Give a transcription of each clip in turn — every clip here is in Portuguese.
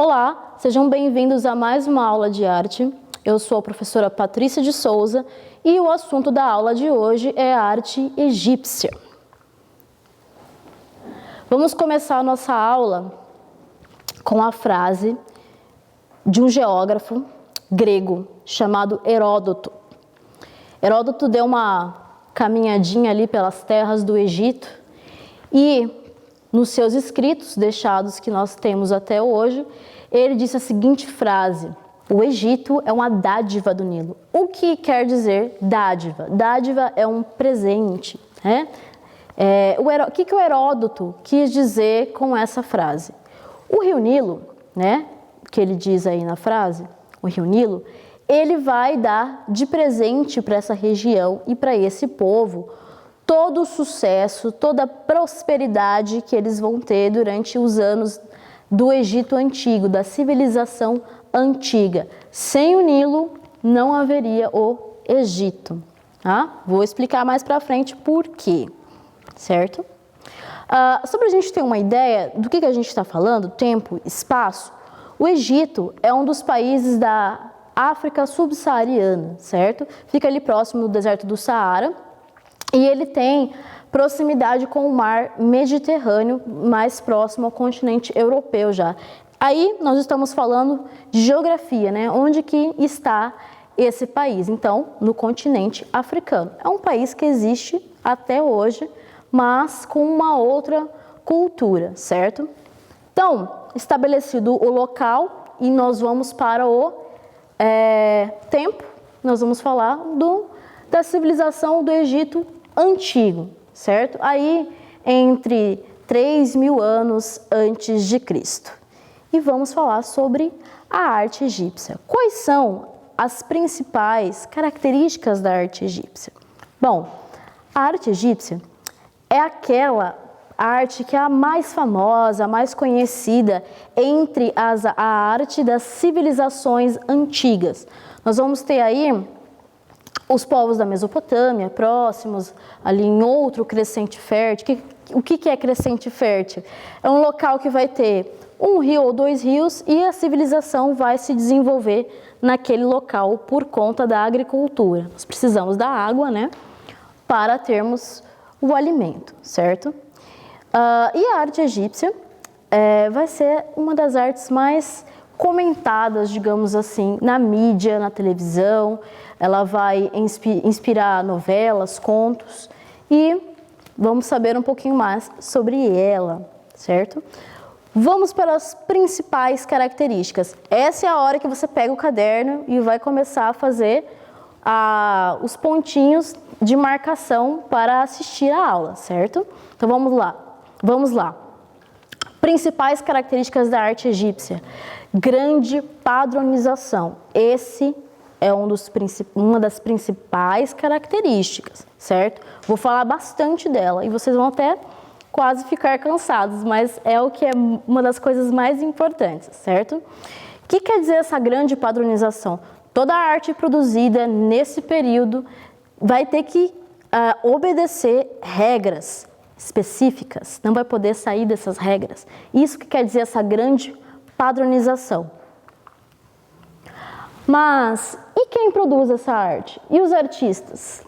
Olá, sejam bem-vindos a mais uma aula de arte. Eu sou a professora Patrícia de Souza e o assunto da aula de hoje é a arte egípcia. Vamos começar a nossa aula com a frase de um geógrafo grego chamado Heródoto. Heródoto deu uma caminhadinha ali pelas terras do Egito e, nos seus escritos deixados que nós temos até hoje, ele disse a seguinte frase: o Egito é uma dádiva do Nilo. O que quer dizer dádiva? Dádiva é um presente, né? O que o Heródoto quis dizer com essa frase? O rio Nilo, né, que ele diz aí na frase, o rio Nilo, ele vai dar de presente para essa região e para esse povo todo o sucesso, toda a prosperidade que eles vão ter durante os anos do Egito Antigo, da civilização antiga. Sem o Nilo, não haveria o Egito. Tá? Vou explicar mais para frente por quê, certo? Só para a gente ter uma ideia do que a gente está falando, tempo, espaço, o Egito é um dos países da África subsaariana, certo? Fica ali próximo do deserto do Saara e ele tem proximidade com o mar Mediterrâneo, mais próximo ao continente europeu já. Aí nós estamos falando de geografia, né? Onde que está esse país? Então, no continente africano. É um país que existe até hoje, mas com uma outra cultura, certo? Então, estabelecido o local, e nós vamos para o tempo, nós vamos falar da civilização do Egito Antigo, certo? Aí, entre 3.000 anos antes de Cristo. E vamos falar sobre a arte egípcia. Quais são as principais características da arte egípcia? Bom, a arte egípcia é aquela arte que é a mais famosa, a mais conhecida entre a arte das civilizações antigas. Nós vamos ter aí os povos da Mesopotâmia, próximos, ali em outro crescente fértil. O que é crescente fértil? É um local que vai ter um rio ou dois rios e a civilização vai se desenvolver naquele local por conta da agricultura. Nós precisamos da água, né, para termos o alimento, certo? E a arte egípcia vai ser uma das artes mais comentadas, digamos assim, na mídia, na televisão. Ela vai inspirar novelas, contos e vamos saber um pouquinho mais sobre ela, certo? Vamos para as principais características. Essa é a hora que você pega o caderno e vai começar a fazer os pontinhos de marcação para assistir a aula, certo? Então vamos lá. Vamos lá. Principais características da arte egípcia. Grande padronização. Esse é uma das principais características, certo? Vou falar bastante dela e vocês vão até quase ficar cansados, mas é o que é uma das coisas mais importantes, certo? O que quer dizer essa grande padronização? Toda a arte produzida nesse período vai ter que obedecer regras específicas, não vai poder sair dessas regras. Isso que quer dizer essa grande padronização. Mas e quem produz essa arte? E os artistas?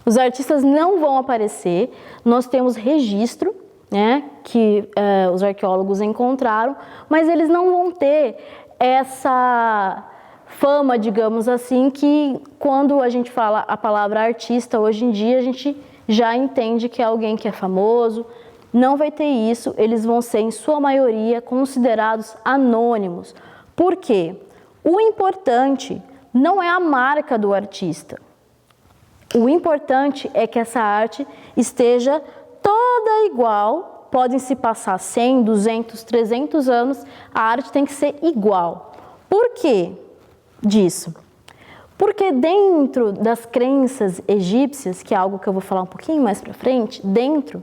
Os artistas não vão aparecer, nós temos registro, né, que os arqueólogos encontraram, mas eles não vão ter essa fama, digamos assim, que quando a gente fala a palavra artista hoje em dia, a gente já entende que é alguém que é famoso. Não vai ter isso, eles vão ser, em sua maioria, considerados anônimos. Por quê? O importante não é a marca do artista. O importante é que essa arte esteja toda igual. Podem se passar 100, 200, 300 anos, a arte tem que ser igual. Por quê disso? Porque dentro das crenças egípcias, que é algo que eu vou falar um pouquinho mais para frente, dentro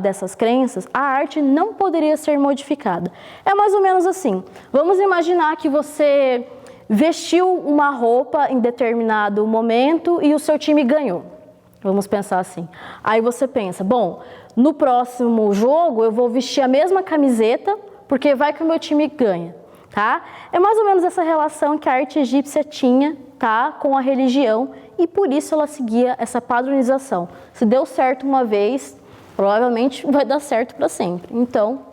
dessas crenças, a arte não poderia ser modificada. É mais ou menos assim. Vamos imaginar que você vestiu uma roupa em determinado momento e o seu time ganhou. Vamos pensar assim. Aí você pensa, bom, no próximo jogo eu vou vestir a mesma camiseta porque vai que o meu time ganha, tá? É mais ou menos essa relação que a arte egípcia tinha, tá, com a religião, e por isso ela seguia essa padronização. Se deu certo uma vez, provavelmente vai dar certo para sempre. Então,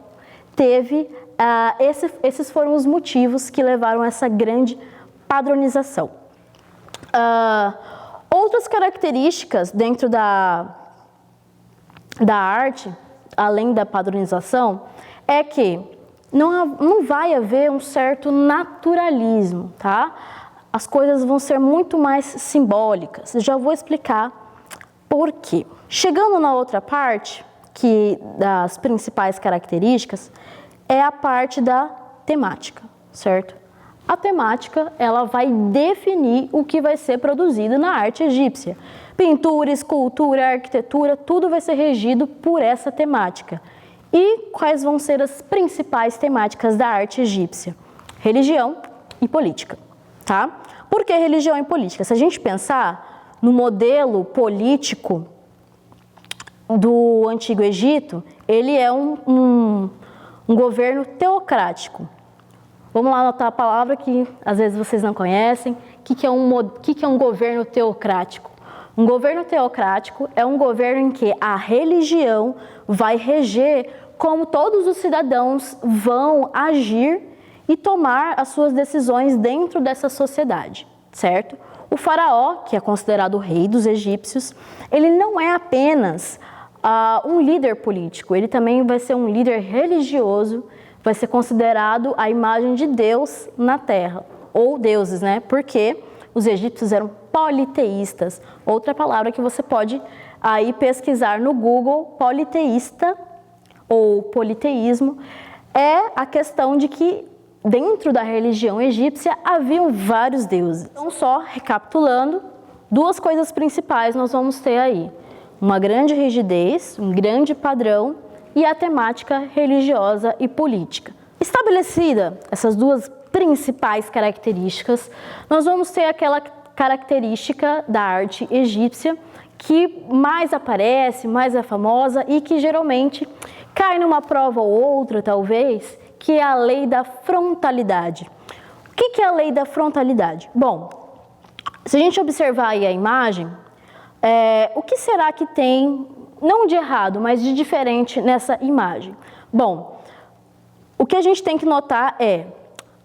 esses foram os motivos que levaram a essa grande padronização. Outras características dentro da arte, além da padronização, é que não vai haver um certo naturalismo, tá? As coisas vão ser muito mais simbólicas. Eu já vou explicar por quê. Chegando na outra parte, que das principais características, é a parte da temática, certo? A temática, ela vai definir o que vai ser produzido na arte egípcia. Pintura, escultura, arquitetura, tudo vai ser regido por essa temática. E quais vão ser as principais temáticas da arte egípcia? Religião e política, tá? Por que religião e política? Se a gente pensar no modelo político do Antigo Egito, ele é um governo teocrático. Vamos lá anotar a palavra que às vezes vocês não conhecem. O que é um governo teocrático? Um governo teocrático é um governo em que a religião vai reger como todos os cidadãos vão agir e tomar as suas decisões dentro dessa sociedade, certo? O faraó, que é considerado o rei dos egípcios, ele não é apenas um líder político, ele também vai ser um líder religioso, vai ser considerado a imagem de Deus na terra, ou deuses, né? Porque os egípcios eram politeístas. Outra palavra que você pode aí pesquisar no Google, politeísta ou politeísmo, é a questão de que dentro da religião egípcia haviam vários deuses. Então, só recapitulando, duas coisas principais nós vamos ter aí: uma grande rigidez, um grande padrão, e a temática religiosa e política. Estabelecida essas duas principais características, nós vamos ter aquela característica da arte egípcia que mais aparece, mais é famosa e que geralmente cai numa prova ou outra, talvez, que é a lei da frontalidade. O que é a lei da frontalidade? Bom, se a gente observar aí a imagem, o que será que tem, não de errado, mas de diferente nessa imagem? Bom, o que a gente tem que notar é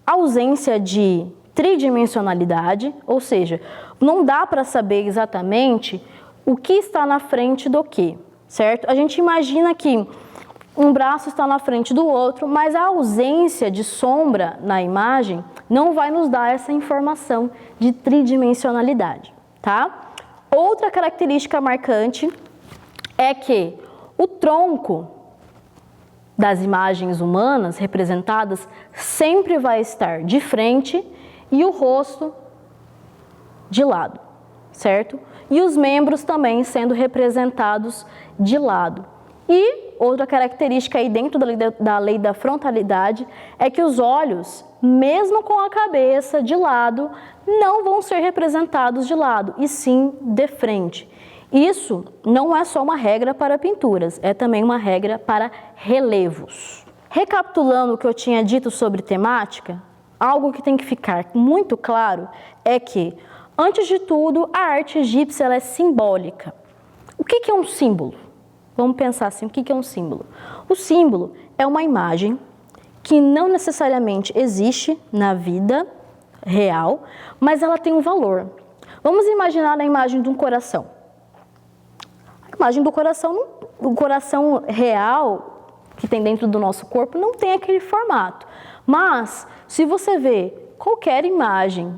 a ausência de tridimensionalidade, ou seja, não dá para saber exatamente o que está na frente do que, certo? A gente imagina que um braço está na frente do outro, mas a ausência de sombra na imagem não vai nos dar essa informação de tridimensionalidade, tá? Outra característica marcante é que o tronco das imagens humanas representadas sempre vai estar de frente e o rosto de lado, certo? E os membros também sendo representados de lado. E outra característica aí dentro da lei da frontalidade é que os olhos, mesmo com a cabeça de lado, não vão ser representados de lado, e sim de frente. Isso não é só uma regra para pinturas, é também uma regra para relevos. Recapitulando o que eu tinha dito sobre temática, algo que tem que ficar muito claro é que, antes de tudo, a arte egípcia ela é simbólica. O que é um símbolo? Vamos pensar assim, o que é um símbolo? O símbolo é uma imagem que não necessariamente existe na vida real, mas ela tem um valor. Vamos imaginar a imagem de um coração. A imagem do coração, o coração real que tem dentro do nosso corpo não tem aquele formato. Mas, se você vê qualquer imagem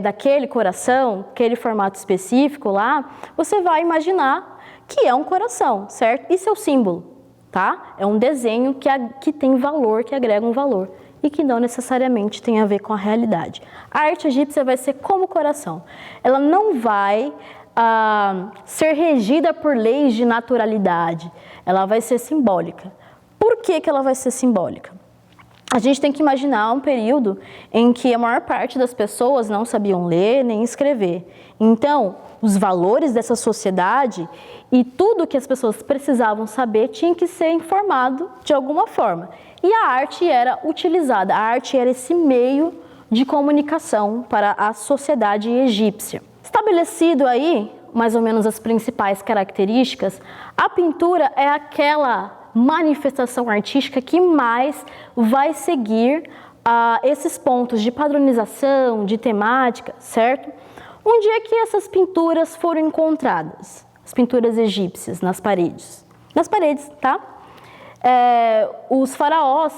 daquele coração, aquele formato específico lá, você vai imaginar que é um coração, certo? Isso é o símbolo, tá? É um desenho que tem valor, que agrega um valor e que não necessariamente tem a ver com a realidade. A arte egípcia vai ser como o coração. Ela não vai ser regida por leis de naturalidade. Ela vai ser simbólica. Por que ela vai ser simbólica? A gente tem que imaginar um período em que a maior parte das pessoas não sabiam ler nem escrever. Então, os valores dessa sociedade e tudo que as pessoas precisavam saber tinha que ser informado de alguma forma. E a arte era utilizada, a arte era esse meio de comunicação para a sociedade egípcia. Estabelecido aí, mais ou menos as principais características, a pintura é aquela manifestação artística que mais vai seguir esses pontos de padronização, de temática, certo? Onde é que essas pinturas foram encontradas? As pinturas egípcias nas paredes. Nas paredes, tá? Os faraós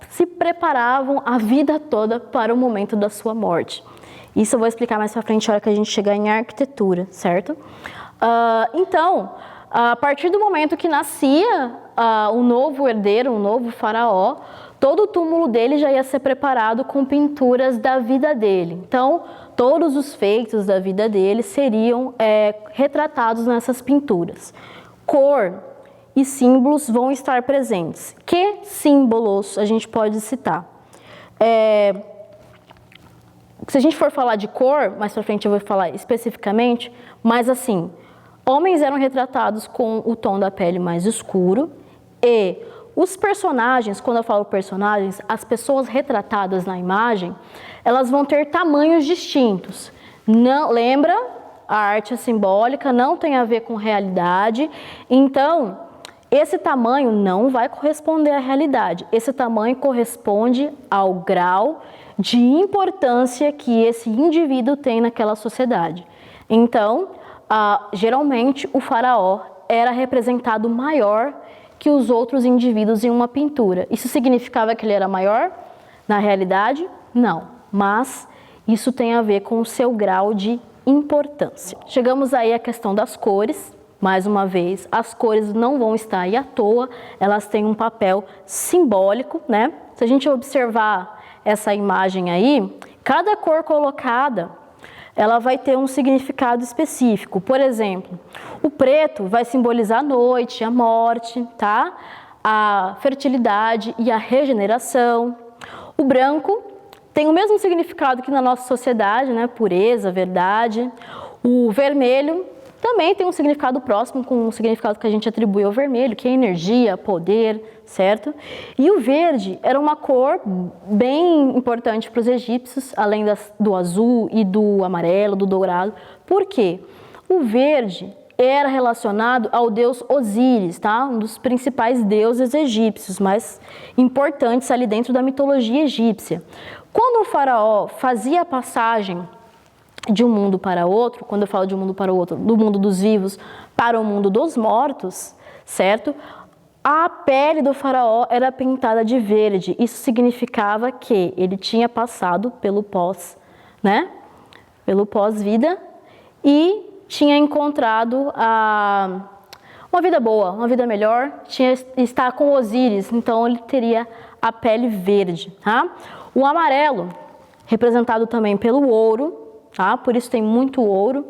se preparavam a vida toda para o momento da sua morte. Isso eu vou explicar mais pra frente, na hora que a gente chegar em arquitetura, certo? Então, a partir do momento que nascia um novo herdeiro, um novo faraó, todo o túmulo dele já ia ser preparado com pinturas da vida dele. Então, todos os feitos da vida dele seriam retratados nessas pinturas. Cor e símbolos vão estar presentes. Que símbolos a gente pode citar? Se a gente for falar de cor, mais pra frente eu vou falar especificamente, mas assim, homens eram retratados com o tom da pele mais escuro e os personagens, quando eu falo personagens, as pessoas retratadas na imagem, elas vão ter tamanhos distintos. Não, lembra? A arte é simbólica, não tem a ver com realidade, então esse tamanho não vai corresponder à realidade. Esse tamanho corresponde ao grau de importância que esse indivíduo tem naquela sociedade. Então, geralmente o faraó era representado maior que os outros indivíduos em uma pintura. Isso significava que ele era maior? Na realidade, não. Mas isso tem a ver com o seu grau de importância. Chegamos aí à questão das cores. Mais uma vez, as cores não vão estar aí à toa, elas têm um papel simbólico, né? Se a gente observar essa imagem aí, cada cor colocada, ela vai ter um significado específico. Por exemplo, o preto vai simbolizar a noite, a morte, tá? A fertilidade e a regeneração. O branco tem o mesmo significado que na nossa sociedade, né? Pureza, verdade. O vermelho também tem um significado próximo com o significado que a gente atribui ao vermelho, que é energia, poder, certo? E o verde era uma cor bem importante para os egípcios, além do azul e do amarelo, do dourado. Por quê? O verde era relacionado ao deus Osíris, tá? Um dos principais deuses egípcios, mais importantes ali dentro da mitologia egípcia. Quando o faraó fazia a passagem de um mundo para outro, quando eu falo de um mundo para o outro, do mundo dos vivos para o mundo dos mortos, certo? A pele do faraó era pintada de verde. Isso significava que ele tinha passado pelo pós, né? Pelo pós-vida e tinha encontrado uma vida boa, uma vida melhor, está com Osíris, então ele teria a pele verde, tá? O amarelo, representado também pelo ouro, tá? Por isso tem muito ouro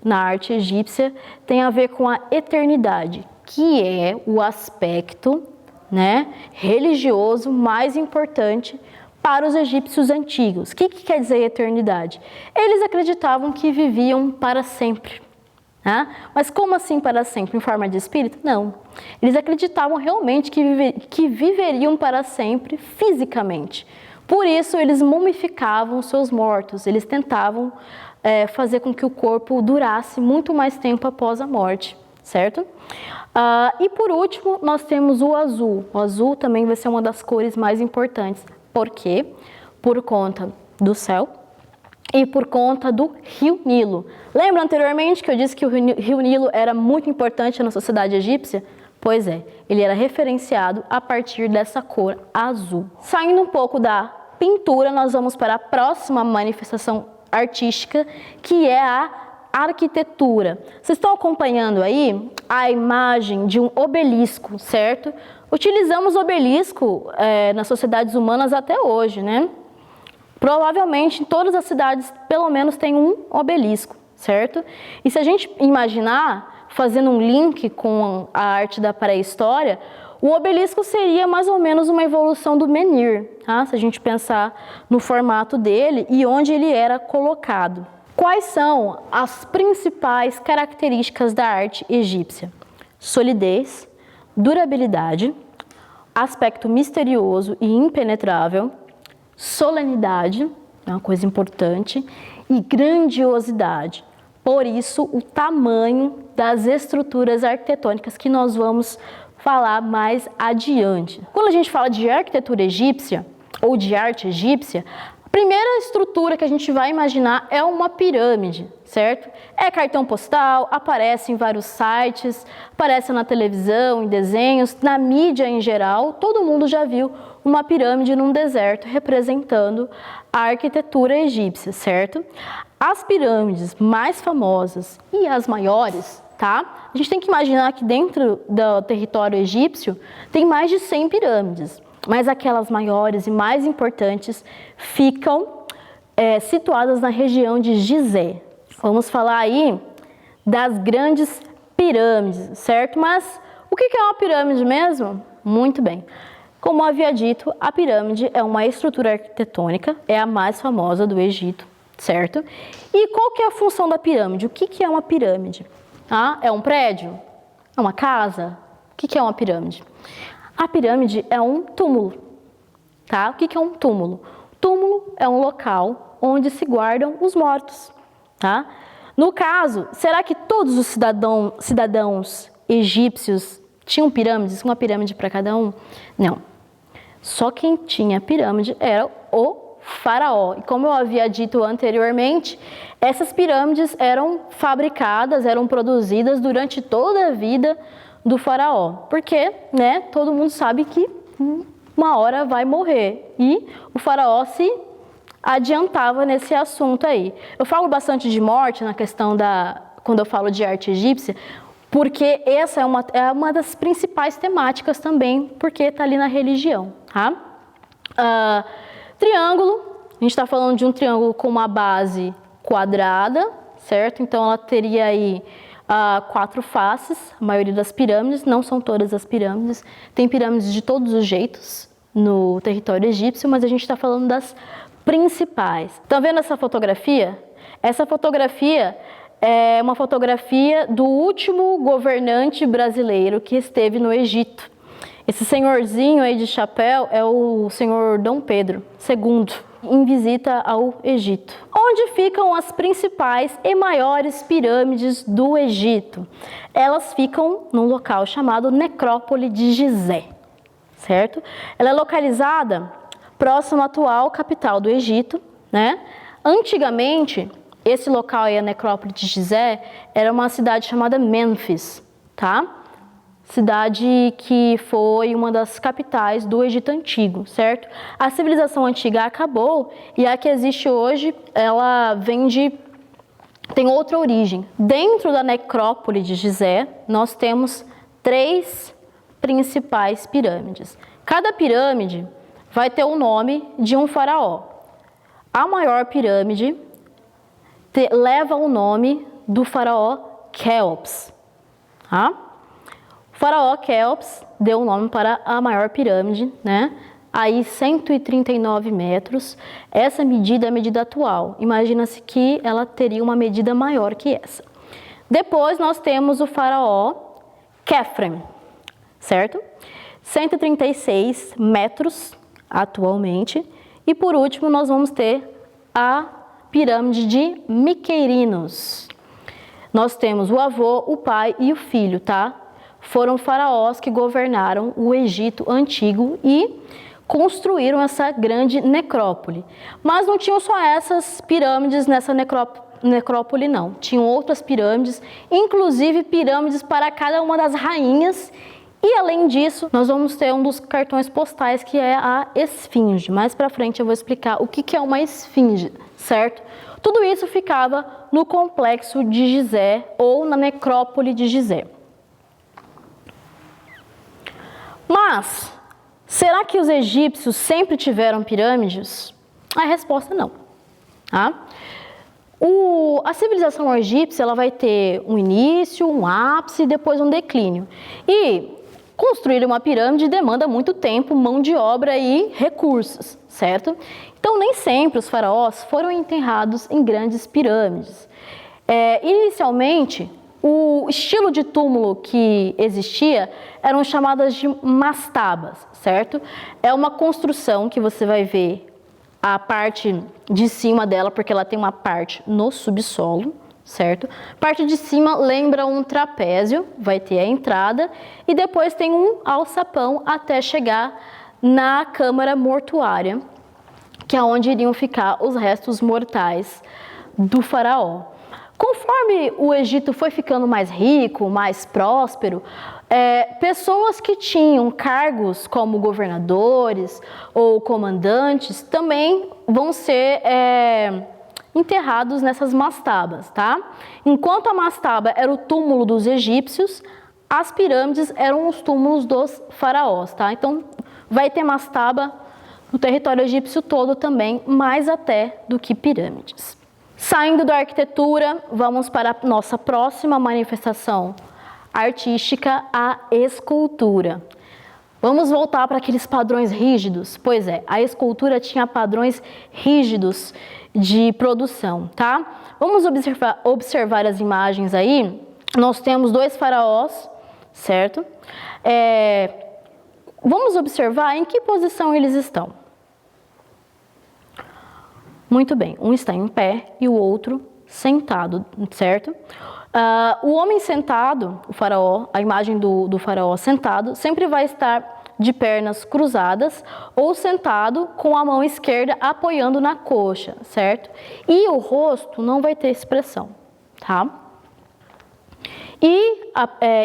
na arte egípcia, tem a ver com a eternidade, que é o aspecto, né, religioso mais importante para os egípcios antigos. O que quer dizer eternidade? Eles acreditavam que viviam para sempre. Né? Mas como assim para sempre? Em forma de espírito? Não. Eles acreditavam realmente que viveriam para sempre fisicamente. Por isso, eles mumificavam seus mortos, eles tentavam fazer com que o corpo durasse muito mais tempo após a morte, certo? E por último, nós temos o azul. O azul também vai ser uma das cores mais importantes. Por quê? Por conta do céu e por conta do rio Nilo. Lembra anteriormente que eu disse que o rio Nilo era muito importante na sociedade egípcia? Pois é, ele era referenciado a partir dessa cor azul. Saindo um pouco da pintura, nós vamos para a próxima manifestação artística, que é a arquitetura. Vocês estão acompanhando aí a imagem de um obelisco, certo? Utilizamos obelisco nas sociedades humanas até hoje, né? Provavelmente em todas as cidades, pelo menos, tem um obelisco, certo? E se a gente imaginar, fazendo um link com a arte da pré-história, o obelisco seria mais ou menos uma evolução do menhir, tá? Se a gente pensar no formato dele e onde ele era colocado. Quais são as principais características da arte egípcia? Solidez, durabilidade, aspecto misterioso e impenetrável, solenidade, é uma coisa importante, e grandiosidade. Por isso, o tamanho das estruturas arquitetônicas que nós vamos falar mais adiante. Quando a gente fala de arquitetura egípcia ou de arte egípcia, a primeira estrutura que a gente vai imaginar é uma pirâmide, certo? É cartão postal, aparece em vários sites, aparece na televisão, em desenhos, na mídia em geral, todo mundo já viu uma pirâmide num deserto representando a arquitetura egípcia, certo? As pirâmides mais famosas e as maiores, tá? A gente tem que imaginar que dentro do território egípcio tem mais de 100 pirâmides, mas aquelas maiores e mais importantes ficam situadas na região de Gizé. Vamos falar aí das grandes pirâmides, certo? Mas o que é uma pirâmide mesmo? Muito bem. Como eu havia dito, a pirâmide é uma estrutura arquitetônica, é a mais famosa do Egito, certo? E qual que é a função da pirâmide? O que é uma pirâmide? É um prédio? É uma casa? O que é uma pirâmide? A pirâmide é um túmulo, tá? O que é um túmulo? Túmulo é um local onde se guardam os mortos, tá? No caso, será que todos os cidadãos egípcios tinham pirâmides, uma pirâmide para cada um? Não. Só quem tinha pirâmide era o faraó. E como eu havia dito anteriormente, essas pirâmides eram fabricadas, eram produzidas durante toda a vida do faraó. Porque, né, todo mundo sabe que uma hora vai morrer. E o faraó se adiantava nesse assunto aí. Eu falo bastante de morte na questão quando eu falo de arte egípcia, porque essa é uma das principais temáticas também, porque está ali na religião, tá? Triângulo, a gente está falando de um triângulo com uma base quadrada, certo? Então ela teria aí 4 faces, a maioria das pirâmides, não são todas as pirâmides, tem pirâmides de todos os jeitos no território egípcio, mas a gente está falando das principais. Estão vendo essa fotografia? Essa fotografia é uma fotografia do último governante brasileiro que esteve no Egito. Esse senhorzinho aí de chapéu é o senhor Dom Pedro II, em visita ao Egito. Onde ficam as principais e maiores pirâmides do Egito? Elas ficam num local chamado Necrópole de Gizé, certo? Ela é localizada próximo à atual capital do Egito, né? Antigamente, esse local aí, a Necrópole de Gizé, era uma cidade chamada Mênfis, tá? Cidade que foi uma das capitais do Egito Antigo, certo? A civilização antiga acabou e a que existe hoje, ela tem outra origem. Dentro da Necrópole de Gizé, nós temos 3 principais pirâmides. Cada pirâmide vai ter o nome de um faraó. A maior pirâmide leva o nome do faraó Quéops, tá? O faraó Quéops deu o nome para a maior pirâmide, né? Aí 139 metros. Essa medida é a medida atual. Imagina-se que ela teria uma medida maior que essa. Depois nós temos o faraó Quefren, certo? 136 metros atualmente. E por último nós vamos ter a pirâmide de Miquerinos. Nós temos o avô, o pai e o filho, tá? Foram faraós que governaram o Egito Antigo e construíram essa grande necrópole. Mas não tinham só essas pirâmides nessa necrópole, não. Tinham outras pirâmides, inclusive pirâmides para cada uma das rainhas. E além disso, nós vamos ter um dos cartões postais, que é a esfinge. Mais para frente eu vou explicar o que é uma esfinge, certo? Tudo isso ficava no complexo de Gizé ou na necrópole de Gizé. Mas, será que os egípcios sempre tiveram pirâmides? A resposta não. Tá? A civilização egípcia ela vai ter um início, um ápice e depois um declínio. E construir uma pirâmide demanda muito tempo, mão de obra e recursos, certo? Então, nem sempre os faraós foram enterrados em grandes pirâmides. Inicialmente, O estilo de túmulo que existia eram chamadas de mastabas, certo? É uma construção que você vai ver a parte de cima dela, porque ela tem uma parte no subsolo, certo? Parte de cima lembra um trapézio, vai ter a entrada, e depois tem um alçapão até chegar na câmara mortuária, que é onde iriam ficar os restos mortais do faraó. Conforme o Egito foi ficando mais rico, mais próspero, pessoas que tinham cargos como governadores ou comandantes também vão ser enterrados nessas mastabas, tá? Enquanto a mastaba era o túmulo dos egípcios, as pirâmides eram os túmulos dos faraós, tá? Então, vai ter mastaba no território egípcio todo também, mais até do que pirâmides. Saindo da arquitetura, vamos para a nossa próxima manifestação artística, a escultura. Vamos voltar para aqueles padrões rígidos? Pois é, a escultura tinha padrões rígidos de produção, tá? Vamos observar as imagens aí. Nós temos 2 faraós, certo? Vamos observar em que posição eles estão. Muito bem, um está em pé e o outro sentado, certo? O homem sentado, o faraó, a imagem do faraó sentado, sempre vai estar de pernas cruzadas ou sentado com a mão esquerda apoiando na coxa, certo? E o rosto não vai ter expressão, tá? E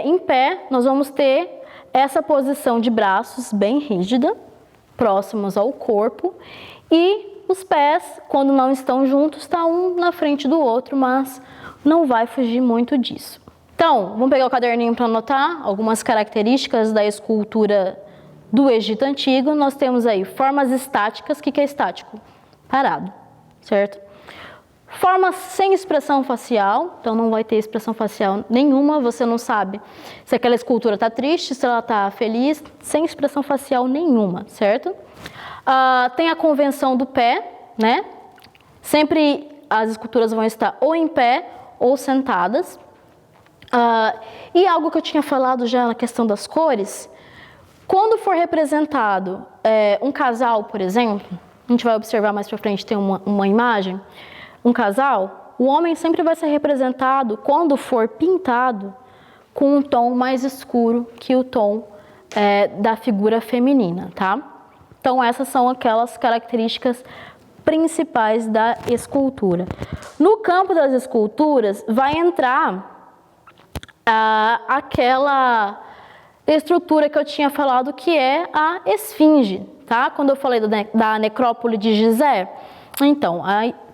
em pé, nós vamos ter essa posição de braços bem rígida, próximos ao corpo, e os pés, quando não estão juntos, está um na frente do outro, mas não vai fugir muito disso. Então, vamos pegar o caderninho para anotar algumas características da escultura do Egito Antigo. Nós temos aí formas estáticas. O que é estático? Parado, certo? Formas sem expressão facial, então não vai ter expressão facial nenhuma, você não sabe se aquela escultura está triste, se ela está feliz, sem expressão facial nenhuma, certo? Tem a convenção do pé, né? Sempre as esculturas vão estar ou em pé ou sentadas. E algo que eu tinha falado já na questão das cores, quando for representado um casal, por exemplo, a gente vai observar mais para frente, tem uma imagem, um casal, o homem sempre vai ser representado, quando for pintado, com um tom mais escuro que o tom da figura feminina, tá? Então, essas são aquelas características principais da escultura. No campo das esculturas, vai entrar aquela estrutura que eu tinha falado, que é a esfinge, tá? Quando eu falei da necrópole de Gizé, então,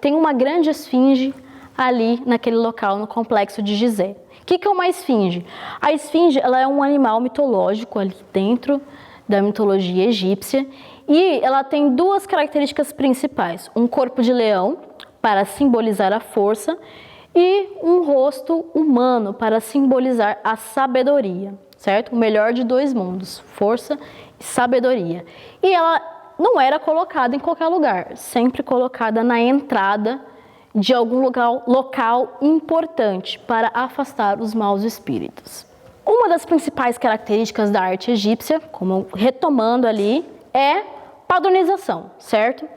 tem uma grande esfinge ali naquele local, no complexo de Gizé. O que é uma esfinge? A esfinge, ela é um animal mitológico ali dentro da mitologia egípcia, e ela tem 2 características principais: um corpo de leão, para simbolizar a força, e um rosto humano, para simbolizar a sabedoria, certo? O melhor de 2 mundos, força e sabedoria. E ela não era colocada em qualquer lugar, sempre colocada na entrada de algum local importante, para afastar os maus espíritos. Uma das principais características da arte egípcia, como retomando ali, é padronização, certo?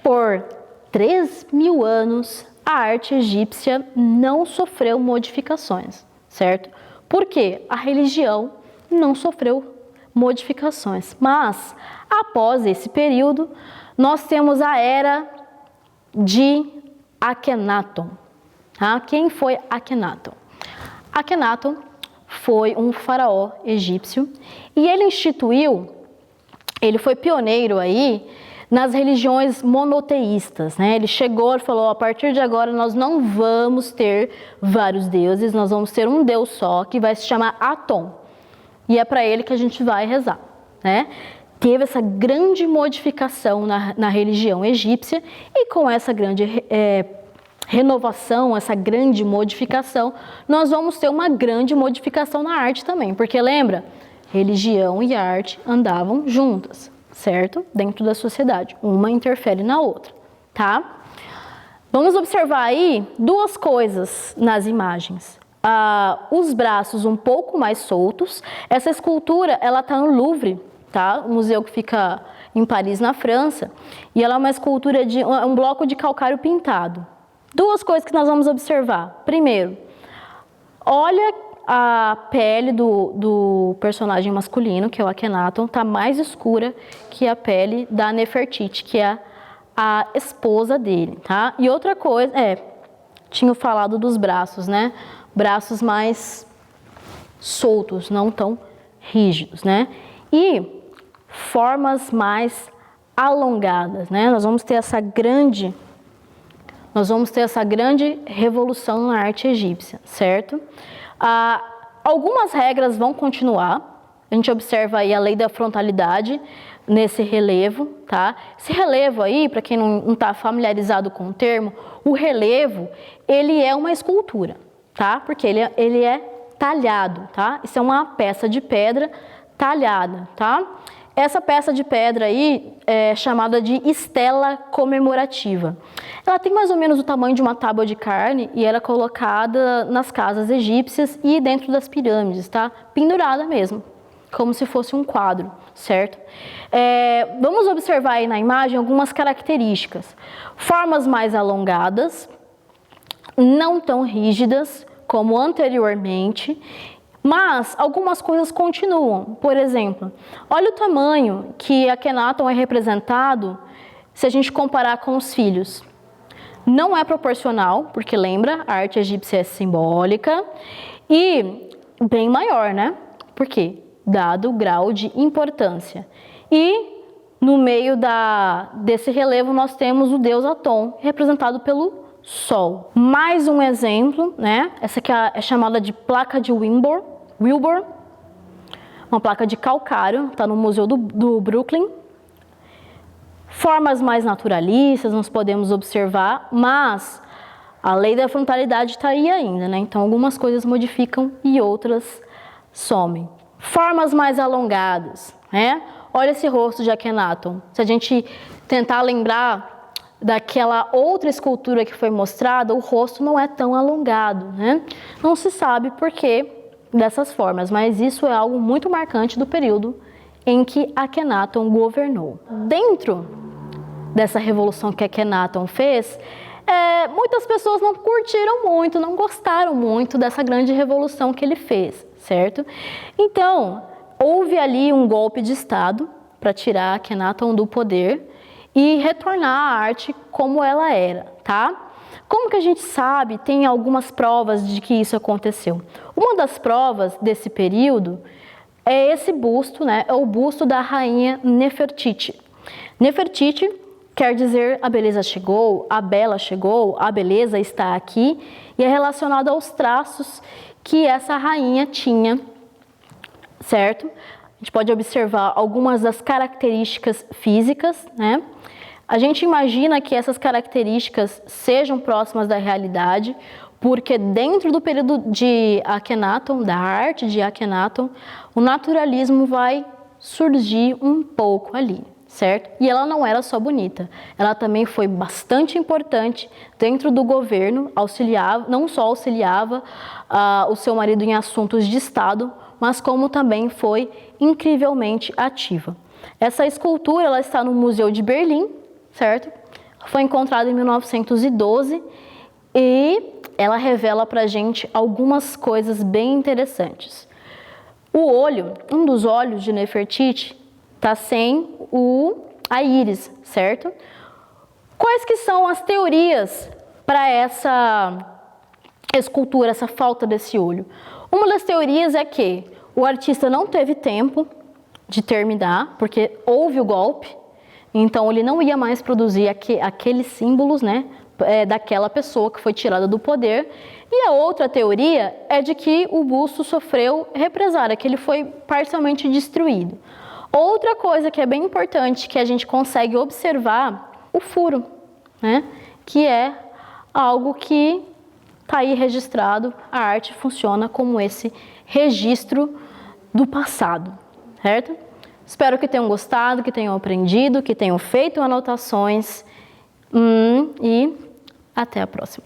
Por 3.000 anos, a arte egípcia não sofreu modificações, certo? Por quê? A religião não sofreu modificações. Mas, após esse período, nós temos a era de Akhenaton. Tá? Quem foi Akhenaton? Akhenaton foi um faraó egípcio e ele foi pioneiro aí nas religiões monoteístas, né? Ele chegou e falou: a partir de agora nós não vamos ter vários deuses, nós vamos ter um Deus só, que vai se chamar Aton. E é para ele que a gente vai rezar, né? Teve essa grande modificação na religião egípcia, e com essa grande renovação, essa grande modificação, nós vamos ter uma grande modificação na arte também, porque lembra, religião e arte andavam juntas, certo? Dentro da sociedade, uma interfere na outra, tá? Vamos observar aí 2 coisas nas imagens. os braços um pouco mais soltos. Essa escultura, ela está no Louvre, tá? O museu que fica em Paris, na França, e ela é uma escultura de um bloco de calcário pintado. Duas coisas que nós vamos observar. Primeiro, olha a pele do personagem masculino, que é o Akhenaton, está mais escura que a pele da Nefertiti, que é a esposa dele, tá? E outra coisa, tinha falado dos braços, né? Braços mais soltos, não tão rígidos, né? E formas mais alongadas, né? Nós vamos ter essa grande revolução na arte egípcia, certo? Algumas regras vão continuar. A gente observa aí a lei da frontalidade nesse relevo, tá? Esse relevo aí, para quem não está familiarizado com o termo, o relevo, ele é uma escultura, tá? Porque ele é talhado, tá? Isso é uma peça de pedra talhada, tá? Essa peça de pedra aí é chamada de estela comemorativa. Ela tem mais ou menos o tamanho de uma tábua de carne e ela é colocada nas casas egípcias e dentro das pirâmides, tá? Pendurada mesmo, como se fosse um quadro, certo? Vamos observar aí na imagem algumas características. Formas mais alongadas, não tão rígidas como anteriormente, mas algumas coisas continuam. Por exemplo, olha o tamanho que Akhenaton é representado se a gente comparar com os filhos. Não é proporcional, porque lembra, a arte egípcia é simbólica e bem maior, né? Por quê? Dado o grau de importância. E no meio desse relevo nós temos o deus Aton, representado pelo Sol. Mais um exemplo, né? Essa aqui é chamada de placa de Wilbur, uma placa de calcário, está no Museu do Brooklyn. Formas mais naturalistas nós podemos observar, mas a lei da frontalidade está aí ainda, né? Então algumas coisas modificam e outras somem. Formas mais alongadas, né? Olha esse rosto de Akhenaton. Se a gente tentar lembrar daquela outra escultura que foi mostrada, o rosto não é tão alongado, né? Não se sabe por que dessas formas, mas isso é algo muito marcante do período em que Akhenaton governou. Dentro dessa revolução que Akhenaton fez, muitas pessoas não curtiram muito, não gostaram muito dessa grande revolução que ele fez, certo? Então, houve ali um golpe de Estado para tirar Akhenaton do poder e retornar a arte como ela era, tá? Como que a gente sabe? Tem algumas provas de que isso aconteceu. Uma das provas desse período é esse busto, né? É o busto da rainha Nefertiti. Nefertiti quer dizer a beleza chegou, a bela chegou, a beleza está aqui, e é relacionado aos traços que essa rainha tinha, certo? A gente pode observar algumas das características físicas, né? A gente imagina que essas características sejam próximas da realidade, porque dentro do período de Akhenaton, da arte de Akhenaton, o naturalismo vai surgir um pouco ali, certo? E ela não era só bonita, ela também foi bastante importante dentro do governo, não só auxiliava o seu marido em assuntos de Estado, mas como também foi incrivelmente ativa. Essa escultura ela está no Museu de Berlim, certo? Foi encontrada em 1912 e ela revela pra gente algumas coisas bem interessantes. O olho, um dos olhos de Nefertiti, tá sem a íris, certo? Quais que são as teorias para essa escultura, essa falta desse olho? Uma das teorias é que o artista não teve tempo de terminar, porque houve o golpe, então ele não ia mais produzir aqueles símbolos, né, daquela pessoa que foi tirada do poder. E a outra teoria é de que o busto sofreu represália, que ele foi parcialmente destruído. Outra coisa que é bem importante, que a gente consegue observar, o furo, né, que é algo que está aí registrado, a arte funciona como esse registro do passado, certo? Espero que tenham gostado, que tenham aprendido, que tenham feito anotações e até a próxima.